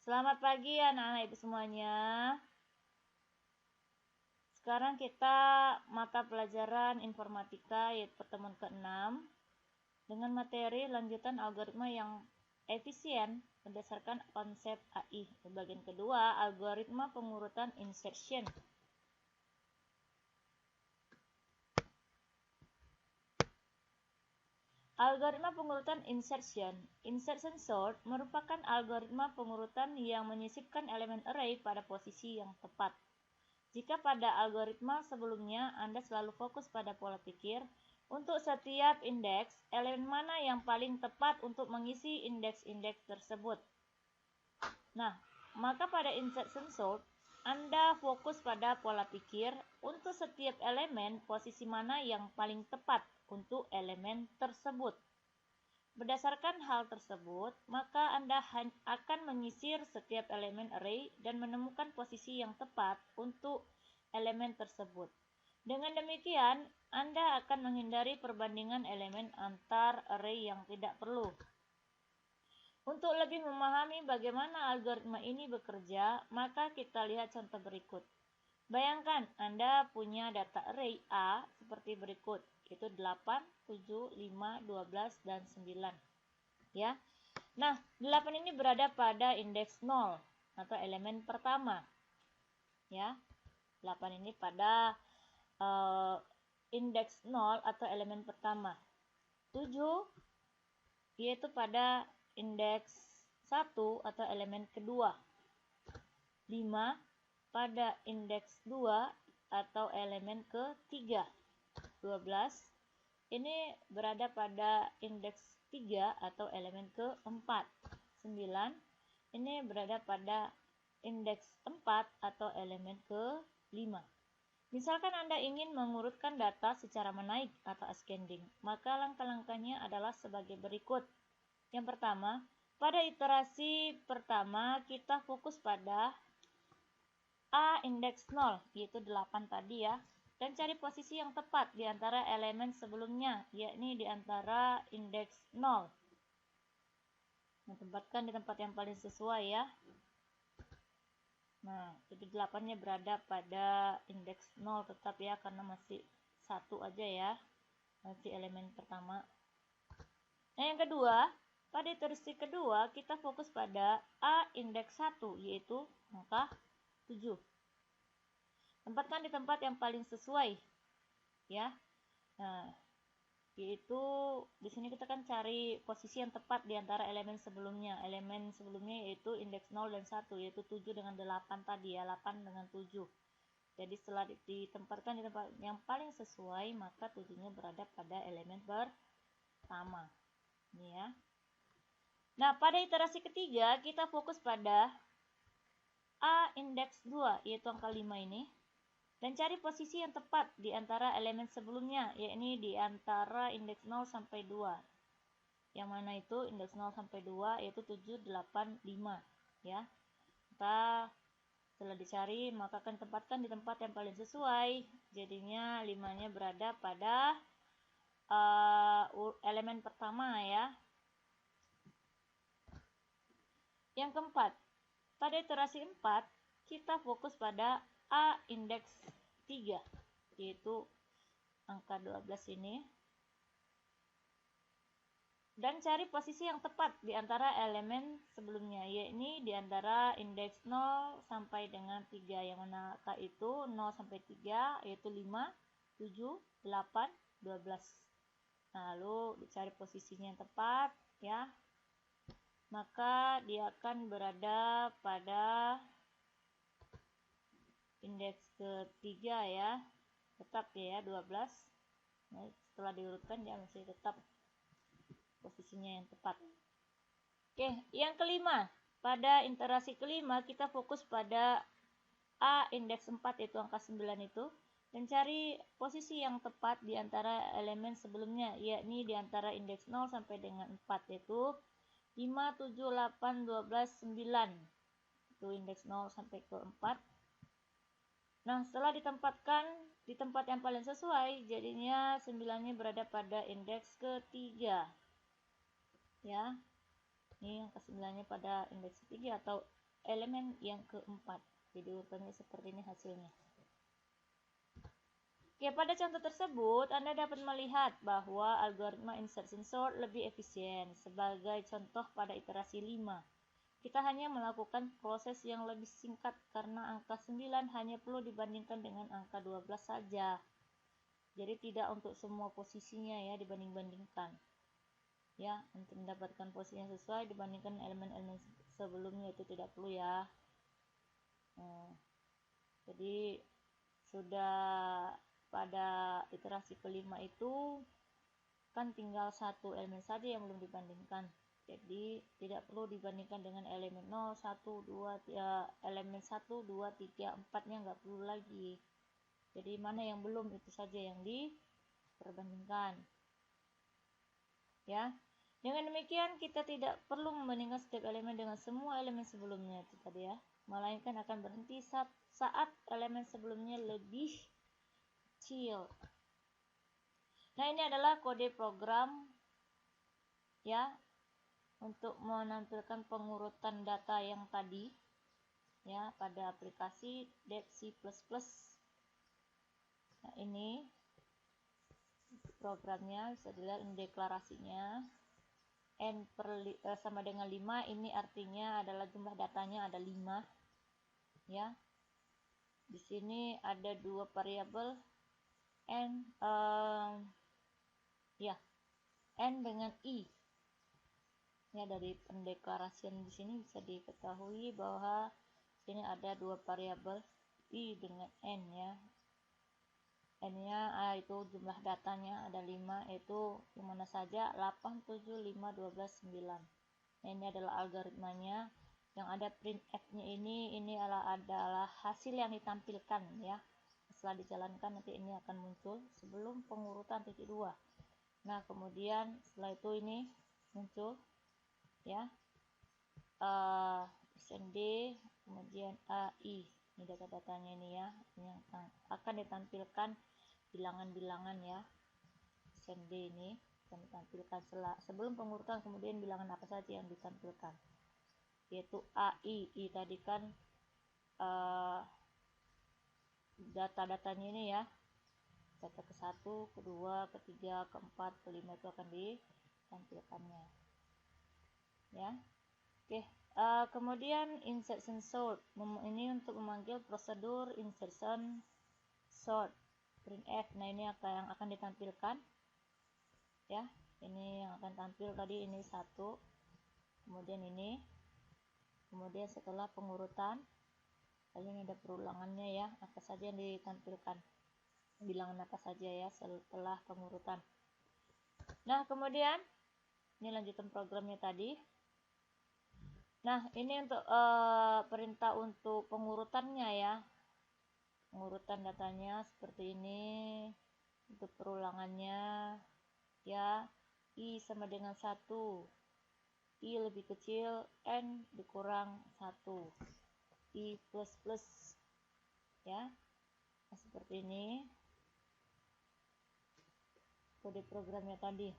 Selamat pagi anak-anak ibu semuanya. Sekarang kita mata pelajaran informatika yaitu pertemuan ke-6 dengan materi lanjutan algoritma yang efisien berdasarkan konsep AI. Bagian kedua, algoritma pengurutan insertion. Algoritma pengurutan insertion. Insertion sort merupakan algoritma pengurutan yang menyisipkan elemen array pada posisi yang tepat. Jika pada algoritma sebelumnya Anda selalu fokus pada pola pikir, untuk setiap indeks, elemen mana yang paling tepat untuk mengisi indeks-indeks tersebut. Nah, maka pada insertion sort, Anda fokus pada pola pikir untuk setiap elemen posisi mana yang paling tepat untuk elemen tersebut. Berdasarkan hal tersebut, maka Anda akan menyisir setiap elemen array dan menemukan posisi yang tepat untuk elemen tersebut. Dengan demikian, Anda akan menghindari perbandingan elemen antar array yang tidak perlu. Untuk lebih memahami bagaimana algoritma ini bekerja, maka kita lihat contoh berikut. Bayangkan Anda punya data array A seperti berikut, yaitu 8, 7, 5, 12, dan 9. Ya. Nah, 8 ini berada pada indeks 0 atau elemen pertama. Ya. 8 ini pada indeks 0 atau elemen pertama. 7 yaitu pada indeks 1 atau elemen kedua. 5 pada indeks 2 atau elemen ketiga. 12 ini berada pada indeks 3 atau elemen keempat. 9 ini berada pada indeks 4 atau elemen ke-5. Misalkan Anda ingin mengurutkan data secara menaik atau ascending, maka langkah-langkahnya adalah sebagai berikut. Yang pertama, pada iterasi pertama kita fokus pada A indeks 0, yaitu 8 tadi ya, dan cari posisi yang tepat di antara elemen sebelumnya, yakni di antara indeks 0. Tempatkan di tempat yang paling sesuai ya. Nah, jadi 8-nya berada pada indeks 0 tetap ya, karena masih satu aja ya, masih elemen pertama. Nah, yang kedua, pada iterasi kedua kita fokus pada A indeks 1, yaitu angka 7. Tempatkan di tempat yang paling sesuai ya. Nah, yaitu di sini kita kan cari posisi yang tepat di antara elemen sebelumnya. Elemen sebelumnya yaitu indeks 0 dan 1, yaitu 7 dengan 8 tadi ya, 8 dengan 7. Jadi setelah ditempatkan di tempat yang paling sesuai, maka 7-nya berada pada elemen pertama. Ini ya. Nah, pada iterasi ketiga kita fokus pada A indeks 2, yaitu angka 5 ini. Dan cari posisi yang tepat di antara elemen sebelumnya, yakni di antara indeks 0 sampai 2. Yang mana itu indeks 0 sampai 2 yaitu 7, 8, 5 ya. Kita setelah dicari maka akan tempatkan di tempat yang paling sesuai. Jadinya 5-nya berada pada elemen pertama ya. Yang keempat, pada iterasi 4 kita fokus pada A indeks 3, yaitu angka 12 ini. Dan cari posisi yang tepat di antara elemen sebelumnya, yakni di antara indeks 0 sampai dengan 3, yang mana angka itu 0 sampai 3 yaitu 5, 7, 8, 12. Nah, lalu dicari posisinya yang tepat ya. Maka dia akan berada pada indeks ketiga ya. Tetap ya 12. Nah, setelah diurutkan dia masih tetap posisinya yang tepat. Oke, yang kelima, pada iterasi kelima kita fokus pada A indeks 4 yaitu angka 9 itu, dan cari posisi yang tepat di antara elemen sebelumnya, yakni di antara indeks 0 sampai dengan 4, yaitu 5, 7, 8, 12, 9. Itu indeks 0 sampai ke 4. Nah, setelah ditempatkan di tempat yang paling sesuai, jadinya 9-nya berada pada indeks ketiga. Ya. Ini angka 9-nya pada indeks ketiga atau elemen yang keempat. Jadi urutannya seperti ini hasilnya. Oke, pada contoh tersebut Anda dapat melihat bahwa algoritma insertion sort lebih efisien. Sebagai contoh pada iterasi 5, kita hanya melakukan proses yang lebih singkat karena angka 9 hanya perlu dibandingkan dengan angka 12 saja. Jadi tidak untuk semua posisinya ya dibanding-bandingkan. Ya, untuk mendapatkan posisi yang sesuai dibandingkan elemen-elemen sebelumnya itu tidak perlu ya. Jadi sudah pada iterasi kelima itu kan tinggal satu elemen saja yang belum dibandingkan. Jadi tidak perlu dibandingkan dengan elemen 0, 1, 2, 3, elemen 1, 2, 3, 4-nya nggak perlu lagi. Jadi mana yang belum itu saja yang diperbandingkan. Ya. Dengan demikian kita tidak perlu membandingkan setiap elemen dengan semua elemen sebelumnya itu tadi ya. Melainkan akan berhenti saat elemen sebelumnya lebih kecil. Nah, ini adalah kode program ya untuk menampilkan pengurutan data yang tadi ya pada aplikasi C++. Nah, ini programnya bisa dilihat ini deklarasinya. N sama dengan 5, ini artinya adalah jumlah datanya ada 5 ya. Di sini ada dua variabel n n dengan i. Ya, dari pendeklarasian di sini bisa diketahui bahwa sini ada dua variabel i dengan n ya. N-nya itu jumlah datanya ada 5, yaitu yang mana saja 8, 7, 5, 12, 9. Nah, ini adalah algoritmanya. Yang ada printf-nya ini adalah hasil yang ditampilkan ya. Setelah dijalankan nanti ini akan muncul sebelum pengurutan titik 2. Nah, kemudian setelah itu ini muncul ya %d, kemudian AI. Ini data-datanya ini ya, yang akan ditampilkan bilangan-bilangan ya. %d ini akan ditampilkan sebelum pengurutan, kemudian bilangan apa saja yang ditampilkan, yaitu AI. Tadi kan data-datanya ini ya, data ke-1, ke-2, ke-3, ke-4, ke-5 itu akan ditampilkannya ya. Oke, kemudian insertion sort ini untuk memanggil prosedur insertion sort printf. Nah, ini yang akan ditampilkan ya. Ini yang akan tampil tadi ini 1, kemudian ini, kemudian setelah pengurutan lalu ini ada perulangannya ya, apa saja yang ditampilkan, bilangan apa saja ya setelah pengurutan. Nah, kemudian ini lanjutan programnya tadi. Nah, ini untuk perintah untuk pengurutannya ya, pengurutan datanya seperti ini. Untuk perulangannya ya, i sama dengan 1, i lebih kecil, n dikurang 1, i plus plus ya. Nah, seperti ini kode programnya tadi.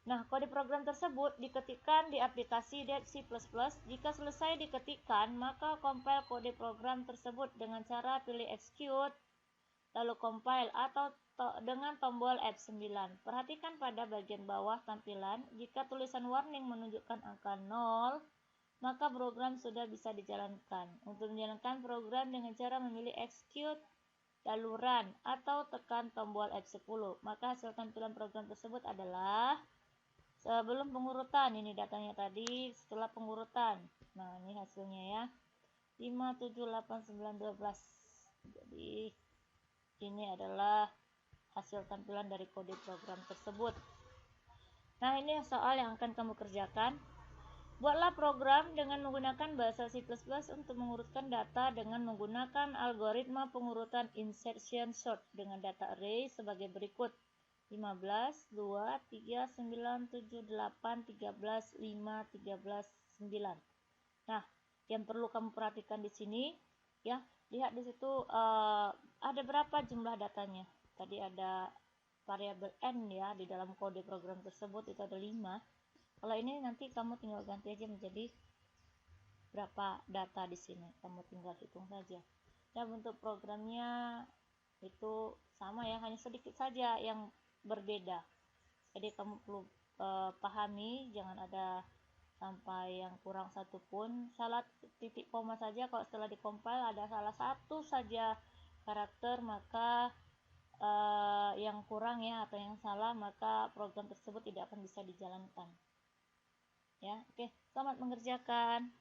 Nah, kode program tersebut diketikkan di aplikasi C++. Jika selesai diketikkan, maka compile kode program tersebut dengan cara pilih execute, lalu compile atau dengan tombol F9. Perhatikan pada bagian bawah tampilan, jika tulisan warning menunjukkan angka 0, maka program sudah bisa dijalankan. Untuk menjalankan program dengan cara memilih execute, lalu run, atau tekan tombol F10, maka hasil tampilan program tersebut adalah sebelum pengurutan. Ini datanya tadi setelah pengurutan. Nah, ini hasilnya ya, 5, 7, 8, 9, 12. Jadi ini adalah hasil tampilan dari kode program tersebut. Nah, ini soal yang akan kamu kerjakan. Buatlah program dengan menggunakan bahasa C++ untuk mengurutkan data dengan menggunakan algoritma pengurutan insertion sort dengan data array sebagai berikut: 15, 2, 3, 9, 7, 8, 13, 5, 13, 9. Nah, yang perlu kamu perhatikan di sini ya, lihat di situ ada berapa jumlah datanya. Tadi ada variabel n ya, di dalam kode program tersebut itu ada 5. Kalau ini nanti kamu tinggal ganti aja menjadi berapa data di sini, kamu tinggal hitung saja. Dan bentuk programnya itu sama ya, hanya sedikit saja yang berbeda. Jadi kamu perlu pahami, jangan ada sampai yang kurang satu pun. Salah titik koma saja, kalau setelah dikompil ada salah satu saja karakter, maka yang kurang ya, atau yang salah, maka program tersebut tidak akan bisa dijalankan ya. Oke, selamat mengerjakan.